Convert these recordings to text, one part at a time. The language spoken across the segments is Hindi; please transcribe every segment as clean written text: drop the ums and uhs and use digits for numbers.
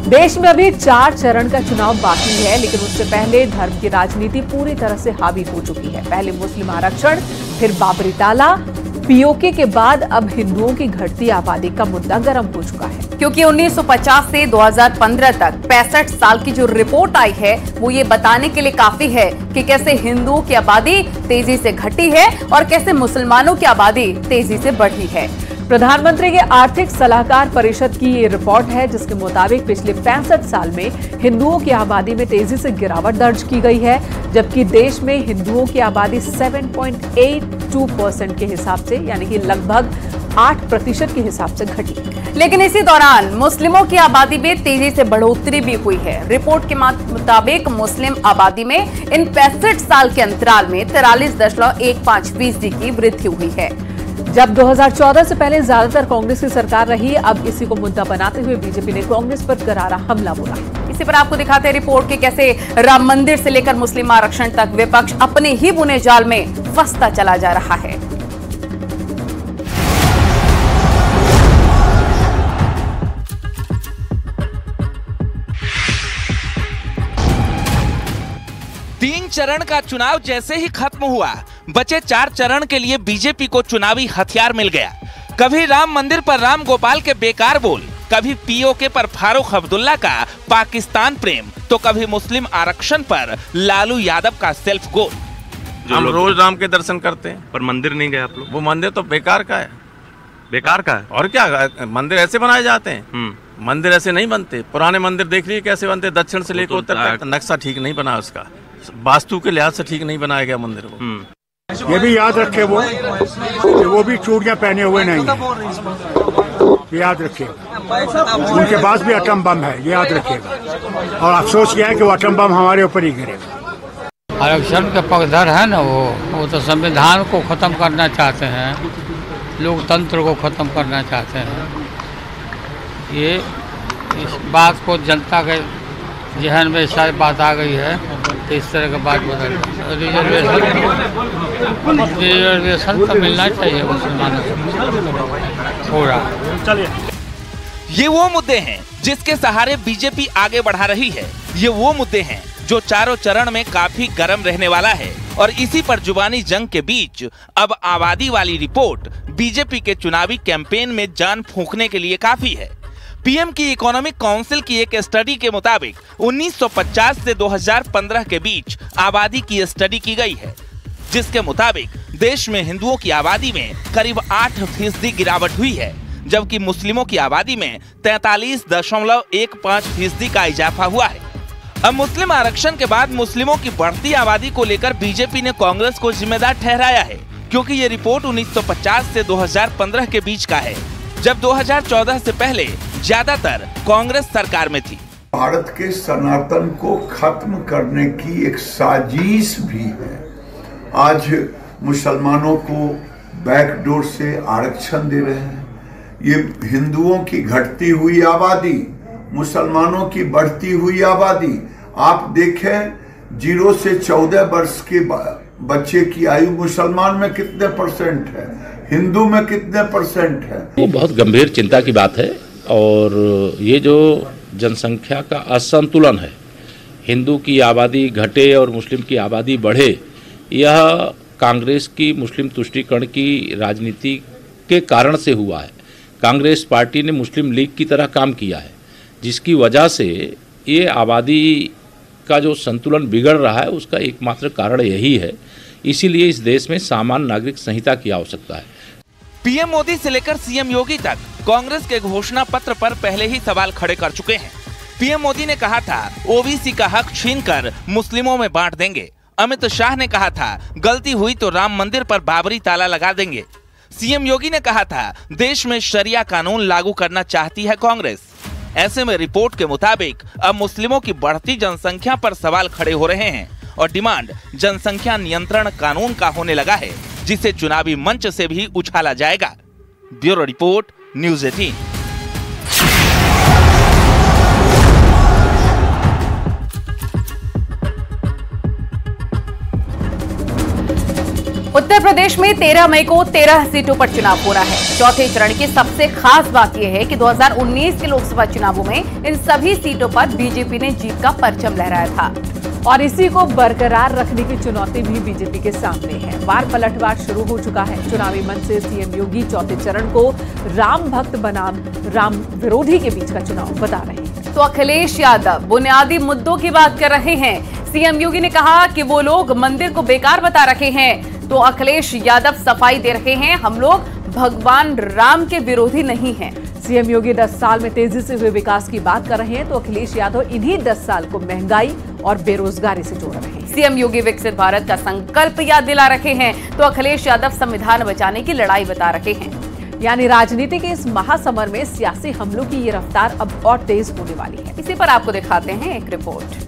देश में अभी 4 चरण का चुनाव बाकी है, लेकिन उससे पहले धर्म की राजनीति पूरी तरह से हावी हो चुकी है। पहले मुस्लिम आरक्षण, फिर बाबरी ताला, पीओके के बाद अब हिंदुओं की घटती आबादी का मुद्दा गर्म हो चुका है। क्योंकि 1950 से 2015 तक 65 साल की जो रिपोर्ट आई है वो ये बताने के लिए काफी है कि कैसे हिंदुओं की आबादी तेजी से घटी है और कैसे मुसलमानों की आबादी तेजी से बढ़ी है। प्रधानमंत्री के आर्थिक सलाहकार परिषद की ये रिपोर्ट है, जिसके मुताबिक पिछले 65 साल में हिंदुओं की आबादी में तेजी से गिरावट दर्ज की गई है, जबकि देश में हिंदुओं की आबादी 7.82% के हिसाब से, यानी कि लगभग 8% के हिसाब से घटी। लेकिन इसी दौरान मुस्लिमों की आबादी में तेजी से बढ़ोतरी भी हुई है। रिपोर्ट के मुताबिक मुस्लिम आबादी में इन 65 साल के अंतराल में 43.15% की वृद्धि हुई है। जब 2014 से पहले ज्यादातर कांग्रेस की सरकार रही, अब इसी को मुद्दा बनाते हुए बीजेपी ने कांग्रेस पर करारा हमला बोला। इसी पर आपको दिखाते हैं रिपोर्ट के कैसे राम मंदिर से लेकर मुस्लिम आरक्षण तक विपक्ष अपने ही बुने जाल में फंसता चला जा रहा है। तीन चरण का चुनाव जैसे ही खत्म हुआ, बचे 4 चरण के लिए बीजेपी को चुनावी हथियार मिल गया। कभी राम मंदिर पर राम गोपाल के बेकार बोल, कभी पीओके पर फारूक अब्दुल्ला का पाकिस्तान प्रेम, तो कभी मुस्लिम आरक्षण पर लालू यादव का सेल्फ गोल। हम रोज राम के दर्शन करते हैं, पर मंदिर नहीं गए आप लोग। वो मंदिर तो बेकार का है। बेकार का है और क्या, मंदिर ऐसे बनाए जाते हैं? मंदिर ऐसे नहीं बनते। पुराने मंदिर देख लीजिए कैसे बनते, दक्षिण से लेकर उत्तर तक। नक्शा ठीक नहीं बना, उसका वास्तु के लिहाज से ठीक नहीं बनाया गया मंदिर को। ये भी याद रखे वो भी चूड़ियां पहने हुए नहीं है, याद रखिए। उनके पास भी एटम बम है, ये याद रखिएगा। और अफसोस किया है कि वो एटम बम हमारे ऊपर ही गिरेगा। आरक्षण के पक्षधर है ना, वो तो संविधान को खत्म करना चाहते हैं, लोकतंत्र को खत्म करना चाहते हैं। ये इस बात को जनता के जहन में शायद बात आ गई है, तो इस तरह का बात बदल। रिजर्वेशन तो मिलना चाहिए मुसलमानों को पूरा। ये वो मुद्दे हैं जिसके सहारे बीजेपी आगे बढ़ा रही है। ये वो मुद्दे हैं जो चारों चरण में काफी गर्म रहने वाला है। और इसी पर जुबानी जंग के बीच अब आबादी वाली रिपोर्ट बीजेपी के चुनावी कैंपेन में जान फूंकने के लिए काफी है। पीएम की इकोनॉमिक काउंसिल की एक स्टडी के मुताबिक 1950 से 2015 के बीच आबादी की स्टडी की गई है, जिसके मुताबिक देश में हिंदुओं की आबादी में करीब 8% गिरावट हुई है, जबकि मुस्लिमों की आबादी में 43.15% का इजाफा हुआ है। अब मुस्लिम आरक्षण के बाद मुस्लिमों की बढ़ती आबादी को लेकर बीजेपी ने कांग्रेस को जिम्मेदार ठहराया है, क्योंकि ये रिपोर्ट 1950 से 2015 के बीच का है, जब 2014 से पहले ज्यादातर कांग्रेस सरकार में थी। भारत के सनातन को खत्म करने की एक साजिश भी है। आज मुसलमानों को बैकडोर से आरक्षण दे रहे हैं। ये हिंदुओं की घटती हुई आबादी, मुसलमानों की बढ़ती हुई आबादी। आप देखें 0 से 14 वर्ष के बच्चे की आयु मुसलमान में कितने % है, हिंदू में कितने % है। वो बहुत गंभीर चिंता की बात है। और ये जो जनसंख्या का असंतुलन है, हिंदू की आबादी घटे और मुस्लिम की आबादी बढ़े, यह कांग्रेस की मुस्लिम तुष्टीकरण की राजनीति के कारण से हुआ है। कांग्रेस पार्टी ने मुस्लिम लीग की तरह काम किया है, जिसकी वजह से ये आबादी का जो संतुलन बिगड़ रहा है, उसका एकमात्र कारण यही है। इसीलिए इस देश में सामान्य नागरिक संहिता की आवश्यकता है। पीएम मोदी से लेकर सीएम योगी तक कांग्रेस के घोषणा पत्र पर पहले ही सवाल खड़े कर चुके हैं। पीएम मोदी ने कहा था ओबीसी का हक छीनकर मुस्लिमों में बांट देंगे। अमित शाह ने कहा था गलती हुई तो राम मंदिर पर बाबरी ताला लगा देंगे। सीएम योगी ने कहा था देश में शरिया कानून लागू करना चाहती है कांग्रेस। ऐसे में रिपोर्ट के मुताबिक अब मुस्लिमों की बढ़ती जनसंख्या पर सवाल खड़े हो रहे हैं और डिमांड जनसंख्या नियंत्रण कानून का होने लगा है, जिसे चुनावी मंच से भी उछाला जाएगा। Bureau report, news 18। Uttar Uttar Pradesh में 13 मई को 13 सीटों पर चुनाव हो रहा है। चौथे चरण की सबसे खास बात यह है कि 2019 के लोकसभा चुनावों में इन सभी सीटों पर बीजेपी ने जीत का परचम लहराया था और इसी को बरकरार रखने की चुनौती भी बीजेपी के सामने है। वार पलटवार शुरू हो चुका है। चुनावी मंच से सीएम योगी चौथे चरण को राम भक्त बनाम राम विरोधी के बीच का चुनाव बता रहे हैं। तो अखिलेश यादव बुनियादी मुद्दों की बात कर रहे हैं। सीएम योगी ने कहा कि वो लोग मंदिर को बेकार बता रहे हैं, तो अखिलेश यादव सफाई दे रहे हैं, हम लोग भगवान राम के विरोधी नहीं हैं। सीएम योगी 10 साल में तेजी से हुए विकास की बात कर रहे हैं, तो अखिलेश यादव इन्हीं 10 साल को महंगाई और बेरोजगारी से जोड़ रहे हैं। सीएम योगी विकसित भारत का संकल्प याद दिला रहे हैं, तो अखिलेश यादव संविधान बचाने की लड़ाई बता रहे हैं। यानी राजनीति के इस महासमर में सियासी हमलों की ये रफ्तार अब और तेज होने वाली है। इसी पर आपको दिखाते हैं एक रिपोर्ट।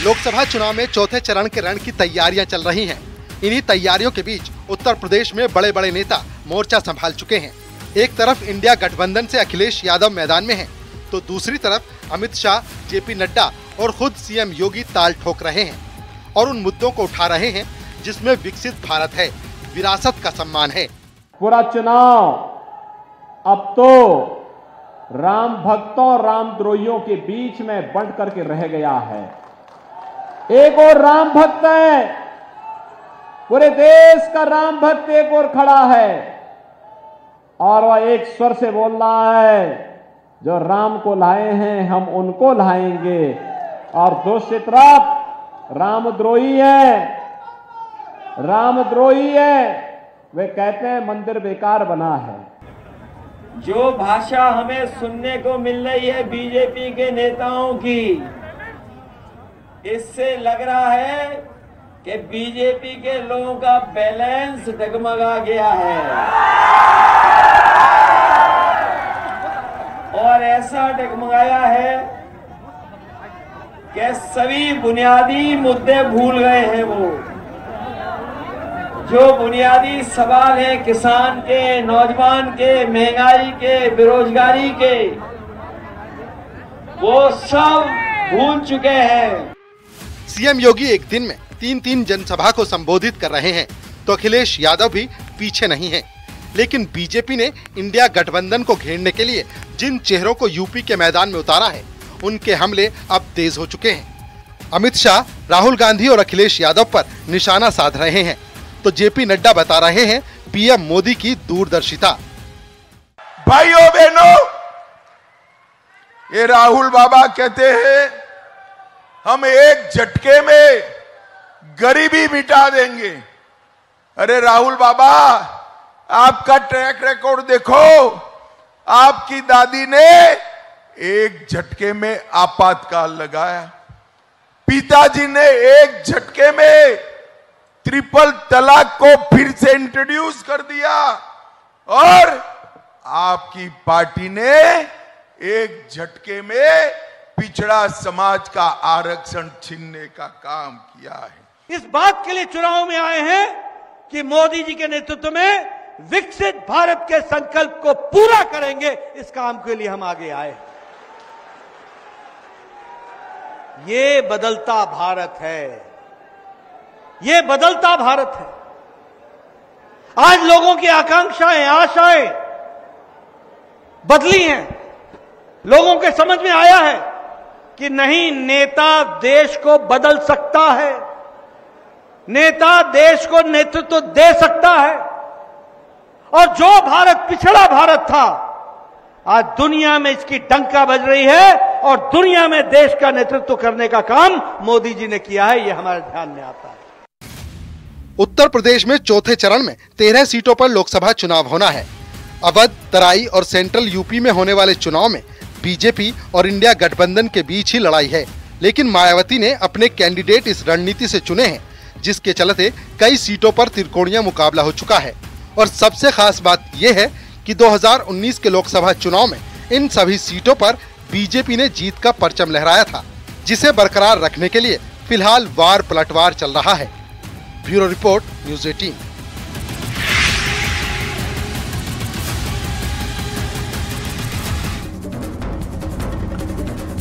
लोकसभा चुनाव में चौथे चरण के रण की तैयारियां चल रही हैं। इन्हीं तैयारियों के बीच उत्तर प्रदेश में बड़े बड़े नेता मोर्चा संभाल चुके हैं। एक तरफ इंडिया गठबंधन से अखिलेश यादव मैदान में हैं, तो दूसरी तरफ अमित शाह, जेपी नड्डा और खुद सीएम योगी ताल ठोक रहे हैं और उन मुद्दों को उठा रहे हैं जिसमें विकसित भारत है, विरासत का सम्मान है। पूरा चुनाव अब तो राम भक्तों रामद्रोहियों के बीच में बंट करके रह गया है। एक और राम भक्त है, पूरे देश का राम भक्त एक और खड़ा है और वह एक स्वर से बोल रहा है, जो राम को लाए हैं हम उनको लाएंगे। और दूसरी तरफ रामद्रोही है, वे कहते हैं मंदिर बेकार बना है। जो भाषा हमें सुनने को मिल रही है बीजेपी के नेताओं की, इससे लग रहा है कि बीजेपी के लोगों का बैलेंस डगमगा गया है और ऐसा डगमगाया है कि सभी बुनियादी मुद्दे भूल गए हैं। वो जो बुनियादी सवाल है किसान के, नौजवान के, महंगाई के, बेरोजगारी के, वो सब भूल चुके हैं। सीएम योगी एक दिन में 3-3 जनसभा को संबोधित कर रहे हैं, तो अखिलेश यादव भी पीछे नहीं हैं। लेकिन बीजेपी ने इंडिया गठबंधन को घेरने के लिए जिन चेहरों को यूपी के मैदान में उतारा है, उनके हमले अब तेज हो चुके हैं। अमित शाह, राहुल गांधी और अखिलेश यादव पर निशाना साध रहे हैं, तो जेपी नड्डा बता रहे हैं पीएम मोदी की दूरदर्शिता। भाइयों बहनों, ये राहुल बाबा कहते हैं हम एक झटके में गरीबी मिटा देंगे। अरे राहुल बाबा, आपका ट्रैक रिकॉर्ड देखो। आपकी दादी ने एक झटके में आपातकाल लगाया, पिताजी ने एक झटके में ट्रिपल तलाक को फिर से इंट्रोड्यूस कर दिया और आपकी पार्टी ने एक झटके में पिछड़ा समाज का आरक्षण छीनने का काम किया है। इस बात के लिए चुनाव में आए हैं कि मोदी जी के नेतृत्व में विकसित भारत के संकल्प को पूरा करेंगे। इस काम के लिए हम आगे आए। ये बदलता भारत है, ये बदलता भारत है। आज लोगों की आकांक्षाएं, आशाएं बदली हैं। लोगों के समझ में आया है कि नहीं, नेता देश को बदल सकता है, नेता देश को नेतृत्व दे सकता है। और जो भारत पिछड़ा भारत था, आज दुनिया में इसकी डंका बज रही है और दुनिया में देश का नेतृत्व करने का काम मोदी जी ने किया है। यह हमारे ध्यान में आता है। उत्तर प्रदेश में चौथे चरण में 13 सीटों पर लोकसभा चुनाव होना है। अवध, तराई और सेंट्रल यूपी में होने वाले चुनाव में बीजेपी और इंडिया गठबंधन के बीच ही लड़ाई है। लेकिन मायावती ने अपने कैंडिडेट इस रणनीति से चुने हैं, जिसके चलते कई सीटों पर त्रिकोणीय मुकाबला हो चुका है। और सबसे खास बात यह है कि 2019 के लोकसभा चुनाव में इन सभी सीटों पर बीजेपी ने जीत का परचम लहराया था, जिसे बरकरार रखने के लिए फिलहाल वार पलटवार चल रहा है। Bureau report, news 18।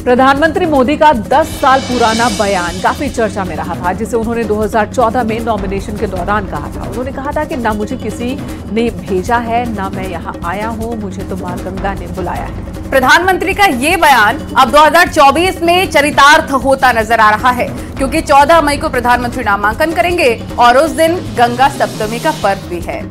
प्रधानमंत्री मोदी का 10 साल पुराना बयान काफी चर्चा में रहा था, जिसे उन्होंने 2014 में नॉमिनेशन के दौरान कहा था। उन्होंने कहा था कि ना मुझे किसी ने भेजा है, ना मैं यहाँ आया हूँ, मुझे तो मां गंगा ने बुलाया है। प्रधानमंत्री का ये बयान अब 2024 में चरितार्थ होता नजर आ रहा है, क्योंकि 14 मई को प्रधानमंत्री नामांकन करेंगे और उस दिन गंगा सप्तमी का पर्व भी है।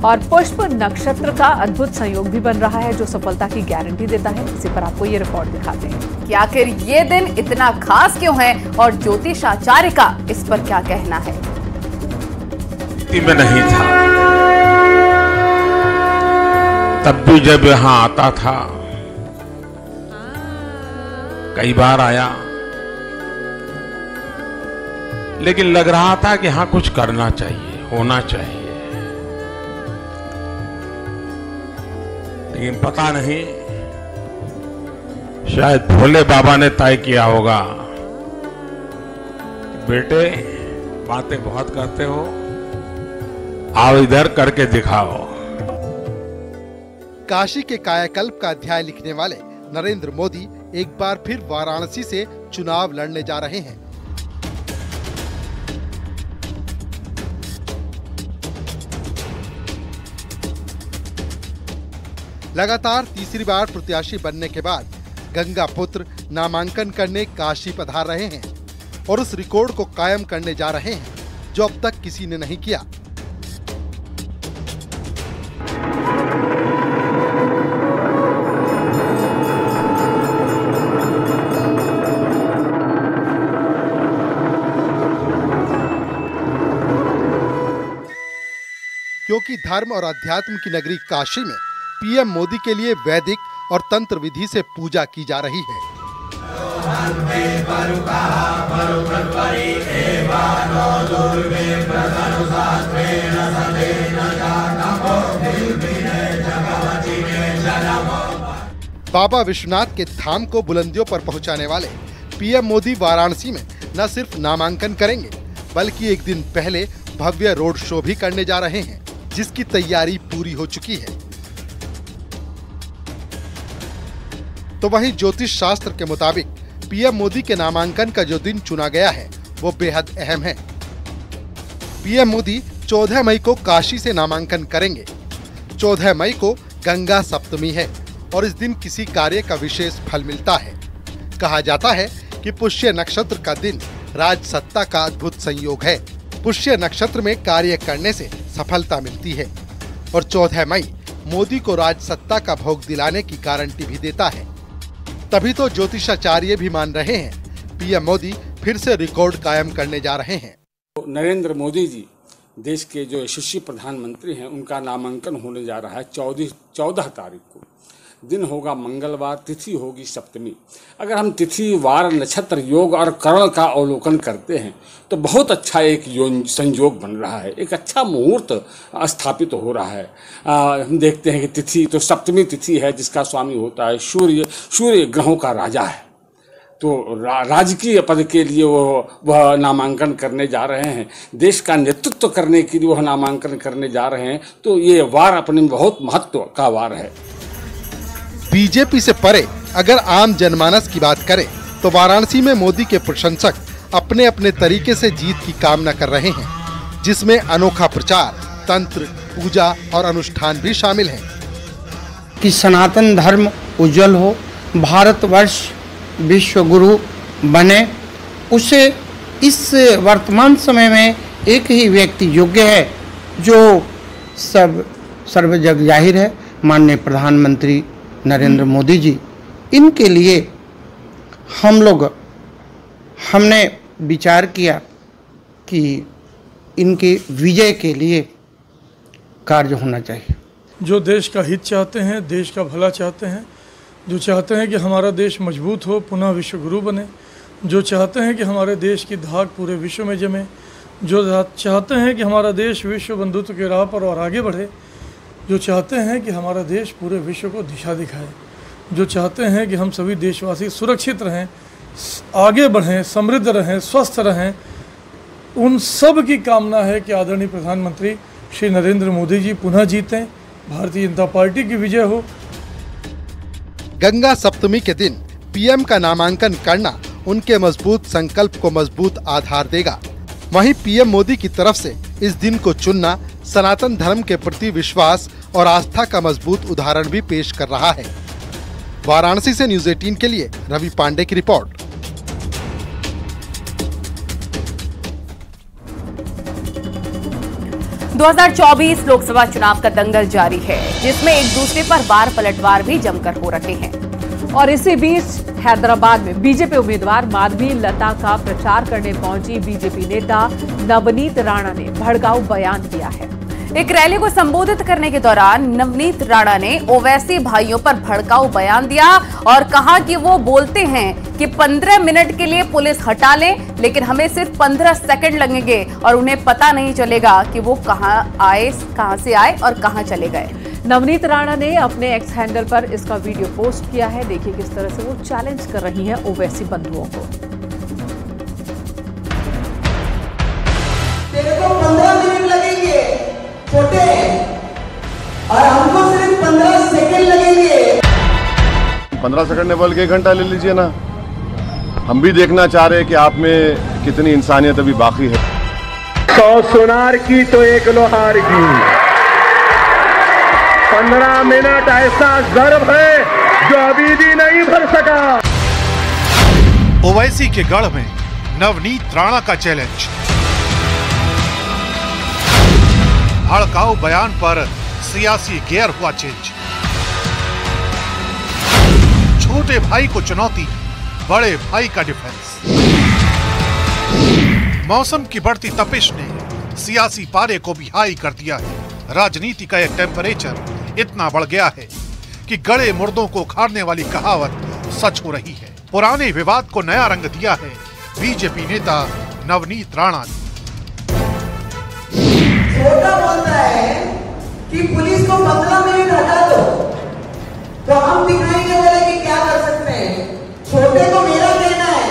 और पुष्प नक्षत्र का अद्भुत संयोग भी बन रहा है, जो सफलता की गारंटी देता है। इसी पर आपको ये रिपोर्ट दिखाते हैं कि आखिर ये दिन इतना खास क्यों है और ज्योतिषाचार्य का इस पर क्या कहना है। में नहीं था, तब भी जब यहाँ आता था, कई बार आया, लेकिन लग रहा था कि हाँ कुछ करना चाहिए, होना चाहिए। लेकिन पता नहीं, शायद भोले बाबा ने तय किया होगा, बेटे बातें बहुत करते हो, आओ इधर करके दिखाओ। काशी के कायाकल्प का अध्याय लिखने वाले नरेंद्र मोदी एक बार फिर वाराणसी से चुनाव लड़ने जा रहे हैं। लगातार तीसरी बार प्रत्याशी बनने के बाद गंगा पुत्र नामांकन करने काशी पधार रहे हैं और उस रिकॉर्ड को कायम करने जा रहे हैं जो अब तक किसी ने नहीं किया। क्योंकि धर्म और अध्यात्म की नगरी काशी में पीएम मोदी के लिए वैदिक और तंत्र विधि से पूजा की जा रही है। बाबा विश्वनाथ के धाम को बुलंदियों पर पहुंचाने वाले पीएम मोदी वाराणसी में न सिर्फ नामांकन करेंगे, बल्कि एक दिन पहले भव्य रोड शो भी करने जा रहे हैं, जिसकी तैयारी पूरी हो चुकी है। तो वहीं ज्योतिष शास्त्र के मुताबिक पीएम मोदी के नामांकन का जो दिन चुना गया है वो बेहद अहम है। पीएम मोदी 14 मई को काशी से नामांकन करेंगे। 14 मई को गंगा सप्तमी है और इस दिन किसी कार्य का विशेष फल मिलता है। कहा जाता है कि पुष्य नक्षत्र का दिन राज सत्ता का अद्भुत संयोग है। पुष्य नक्षत्र में कार्य करने से सफलता मिलती है और 14 मई मोदी को राज सत्ता का भोग दिलाने की गारंटी भी देता है। तभी तो ज्योतिषाचार्य भी मान रहे हैं पीएम मोदी फिर से रिकॉर्ड कायम करने जा रहे हैं। नरेंद्र मोदी जी देश के जो यशस्वी प्रधानमंत्री हैं, उनका नामांकन होने जा रहा है 14 तारीख को। दिन होगा मंगलवार, तिथि होगी सप्तमी। अगर हम तिथि, वार, नक्षत्र, योग और करण का अवलोकन करते हैं तो बहुत अच्छा एक संयोग बन रहा है, एक अच्छा मुहूर्त स्थापित हो रहा है। हम देखते हैं कि तिथि तो सप्तमी तिथि है, जिसका स्वामी होता है सूर्य। सूर्य ग्रहों का राजा है, तो राजकीय पद के लिए वह नामांकन करने जा रहे हैं, देश का नेतृत्व करने के लिए वह नामांकन करने जा रहे हैं। तो ये वार अपने में बहुत महत्व का वार है। बीजेपी से परे अगर आम जनमानस की बात करें तो वाराणसी में मोदी के प्रशंसक अपने अपने तरीके से जीत की कामना कर रहे हैं, जिसमें अनोखा प्रचार, तंत्र, पूजा और अनुष्ठान भी शामिल हैं। कि सनातन धर्म उज्जवल हो, भारतवर्ष विश्व गुरु बने, उसे इस वर्तमान समय में एक ही व्यक्ति योग्य है जो सर्व जग जाहिर है, माननीय प्रधानमंत्री नरेंद्र मोदी जी। इनके लिए हमने विचार किया कि इनके विजय के लिए कार्य होना चाहिए। जो देश का हित चाहते हैं, देश का भला चाहते हैं, जो चाहते हैं कि हमारा देश मजबूत हो, पुनः विश्व गुरु बने, जो चाहते हैं कि हमारे देश की धाक पूरे विश्व में जमे, जो चाहते हैं कि हमारा देश विश्व बंधुत्व के राह पर और आगे बढ़े, जो चाहते हैं कि हमारा देश पूरे विश्व को दिशा दिखाए, जो चाहते हैं कि हम सभी देशवासी सुरक्षित रहें, आगे बढ़ें, समृद्ध रहें, स्वस्थ रहें, उन सब की कामना है कि आदरणीय प्रधानमंत्री श्री नरेंद्र मोदी जी पुनः जीतें, भारतीय जनता पार्टी की विजय हो। गंगा सप्तमी के दिन पीएम का नामांकन करना उनके मजबूत संकल्प को मजबूत आधार देगा। वहीं पीएम मोदी की तरफ से इस दिन को चुनना सनातन धर्म के प्रति विश्वास और आस्था का मजबूत उदाहरण भी पेश कर रहा है। वाराणसी से न्यूज़ 18 के लिए रवि पांडे की रिपोर्ट। – 2024 लोकसभा चुनाव का दंगल जारी है, जिसमें एक दूसरे पर वार पलटवार भी जमकर हो रहे हैं। और इसी बीच हैदराबाद में बीजेपी उम्मीदवार माधवी लता का प्रचार करने पहुंची बीजेपी नेता नवनीत राणा ने भड़काऊ बयान दिया है। एक रैली को संबोधित करने के दौरान नवनीत राणा ने ओवैसी भाइयों पर भड़काऊ बयान दिया और कहा कि वो बोलते हैं कि 15 मिनट के लिए पुलिस हटा ले, लेकिन हमें सिर्फ 15 सेकंड लगेंगे और उन्हें पता नहीं चलेगा कि वो कहां से आए और कहां चले गए। नवनीत राणा ने अपने एक्स हैंडल पर इसका वीडियो पोस्ट किया है। देखिए किस तरह से वो चैलेंज कर रही हैं ओवैसी बंधुओं को। तेरे को 15 मिनट लगेंगे छोटे, और हमको सिर्फ 15 सेकंड लगेंगे। 15 सेकंड ने बोल के 1 घंटा ले लीजिए ना। हम भी देखना चाह रहे हैं कि आप में कितनी इंसानियत अभी बाकी है। 100 सुनार की तो 1 लोहार की। 15 मिनट ऐसा ज़र्ब है जो अभी भी नहीं भर सका। ओवैसी के गढ़ में नवनीत राणा का चैलेंज। भड़काऊ बयान पर सियासी गियर हुआ चेंज। छोटे भाई को चुनौती, बड़े भाई का डिफेंस। मौसम की बढ़ती तपिश ने सियासी पारे को भी हाई कर दिया है। राजनीति का एक टेम्परेचर इतना बढ़ गया है कि गड़े मुर्दों को उखाड़ने वाली कहावत सच हो रही है। पुराने विवाद को नया रंग दिया है बीजेपी नेता नवनीत राणा ने। छोटा बोलता है कि पुलिस को 15 मिनट हटा दो, तो हम दिखाएंगे बोले कि क्या कर सकते हैं। छोटे को मेरा कहना है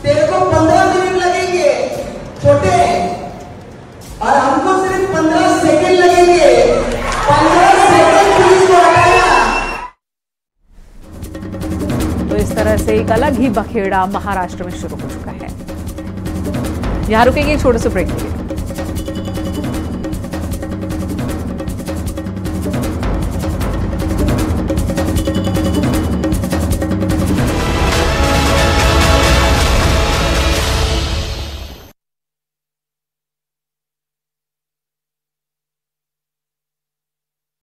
तेरे को 15 मिनट लगेंगे छोटे, और हमको सिर्फ 15 सेकंड लगेंगे। 15 सेकंड पुलिस को हटाया। तो इस तरह से एक अलग ही बखेड़ा महाराष्ट्र में शुरू हो चुका है। यहाँ रुकेंगे छोटे से ब्रेक के लिए।